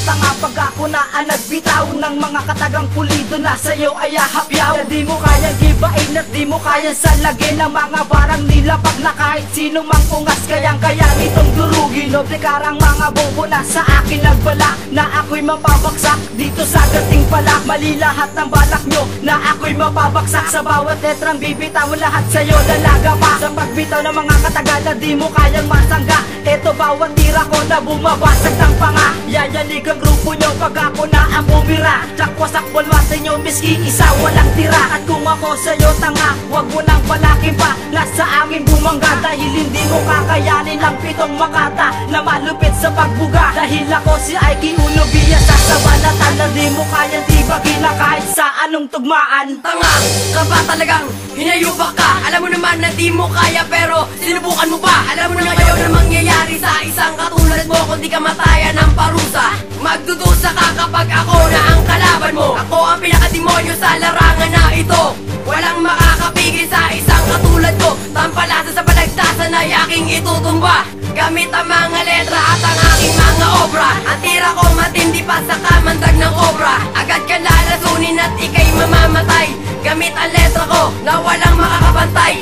Tanga pag ako na nagbitaw ng mga katagang pulido na sa'yo ay ahapyaw. Na di mo kayang gibain at di mo kayang salagin ang mga barang nila pag na kahit sino mang ungas kayang-kaya nitong durugin. Noble karang mga bobo na sa akin nagbala na ako'y mapabagsak dito sa dating pala. Mali lahat ng balak nyo na ako'y mapabagsak. Sa bawat letrang bibitaw lahat sa'yo lalaga pa. Sa pagbitaw ng mga katagal na di mo kayang masangga. Eto bawat tira ko na bumabasag ng panga. Yayalig ang grupo nyo pag ako na ang bumira. Tsakwasakbol sa inyo miski isa walang tira. At kung ako sa'yo tanga, wag mo nang palakin pa na sa amin bumangga. Dahil hindi mo kakayanin ang pitong makata na malupit sa pagbuga. Dahil ako si Aiki Uno Villa sa sabanatan na di mo kayang tibagin na kahit sa anong tugmaan. Tanga, ka ba talagang hinayubak ka? Alam mo naman na di mo kaya pero sinubukan mo pa. Alam mo naman ayaw na mangyayari sa isang katulad mo kung di ka matayan ng parusa. Magdudusa ka kapag ako na ang kalaban mo. Ako ang pinakademonyo sa larangan na ito. Walang makakapigil sa isang katulad ko. Tampalasa sa balagtasan ay aking itutumba. Gamit ang mga letra at ang aking mga obra. Ang tira ko matindi pa sa kamandag ng obra. Agad ka lalasunin at ikay mamamatay. Gamit ang letra ko na walang makakapantay.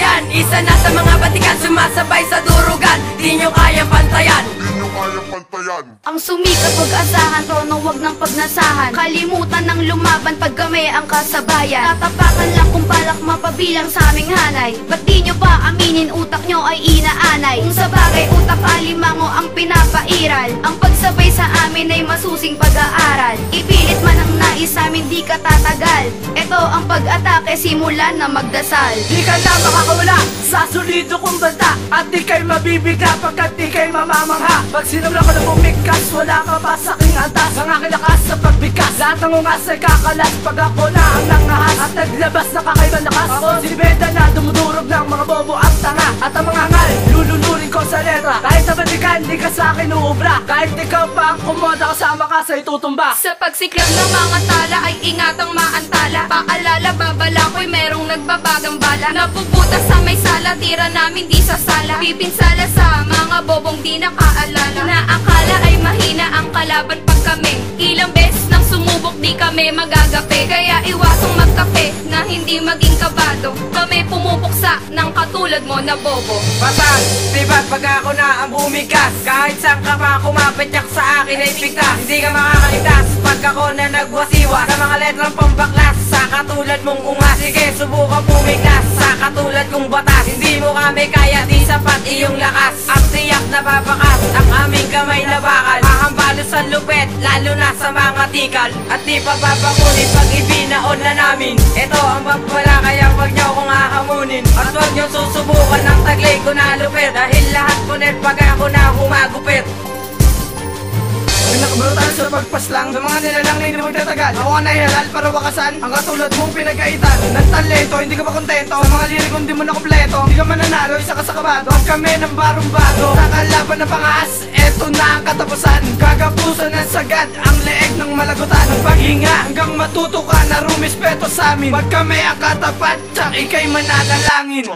Yan, isa na sa mga batikan sumasabay sa durugan. Di nyo kayang pantayan. Ang sumikat wag asahan, trono wag ng pagnasahan. Kalimutan ng lumaban pag kami ang kasabayan. Tatapakan lang kung balak mapabilang sa aming hanay. Ba't di nyo ba aminin utak nyo ay inaanay? Kung sa bagay utak alimango ang pinapairal. Ang pagsabay sa amin ay masusing pag-aaral. Ipilit man ang nais amin di ka tatagal. Ito ang pag-atake simulan na magdasal. Di ka na makakawala sa solido kong banta. At di kay mabibigla pagkat di kay mamamangha. Pag sinubra ko na bumikas, wala ka pa sa aking antas. Ang aking lakas sa pagbikas, lahat ng ungas ay kakalas. Pag ako na ang nangahas at naglabas na kakaibang lakas. Ako si Beda na dumudurog ng mga bobo at tanga. At ang mga ngal, lulunurin ko sa letra. Kahit sa balikan, di ka sa akin uubra. Kahit ikaw pa ang kumoda, kasama ka sa itutumba. Sa pagsiklam ng mga tala ay ingatang maantala. Paalala, babala ko'y merong nagbabagang bala. Napuputas sa may sala, tira namin di sa sala. Pipinsala sa mga bobong di nakaalala. Naakala ay mahina ang kalaban pag kami. Ilang beses nang sumubok di kami magagape. Kaya iwasong magkape na hindi maging kabado. Kami pumupuksa ng katulad mo na bobo. Patag, diba't pag ako na ang bumikas. Kahit saan ka pa kumapityak sa akin ay pigtas. Hindi ka makakaitas pag ako na nagwasiwa sa mga letrang pambaklas. Sa katulad mong ungas, sige subukan pumiglas. Sa katulad kong batas, hindi mo kami kaya, di sapat iyong lakas. Ang tiyak na babakas, ang aming kamay na bakal. Mahambalo sa lupet, lalo na sa mga tikal. At di pa babakunin pag ibinaon na namin. Ito ang babala kaya wag nyo kong hahamunin. At wag nyo susubukan ng taglay ko na lupet. Dahil lahat punit pag ako na humagupit. Pinakabarutan sa pagpaslang sa mga nilalang na hindi magtatagal. Ako nga nahihalal para wakasan ang katulad mong pinagkaitan ng talento, hindi ka ba kontento? Sa mga lirik kung di mo na kompleto, hindi ka mananalo, isa ka sa kabado. Huwag kami ng barong bago sa kalaban ng pangaas. Eto na ang katapusan, kagapusan ng sagad ang leeg ng malagutan. Ang paghinga hanggang matuto ka na rumispeto sa amin. Huwag kami ang katapat, tsak ikay mananalangin.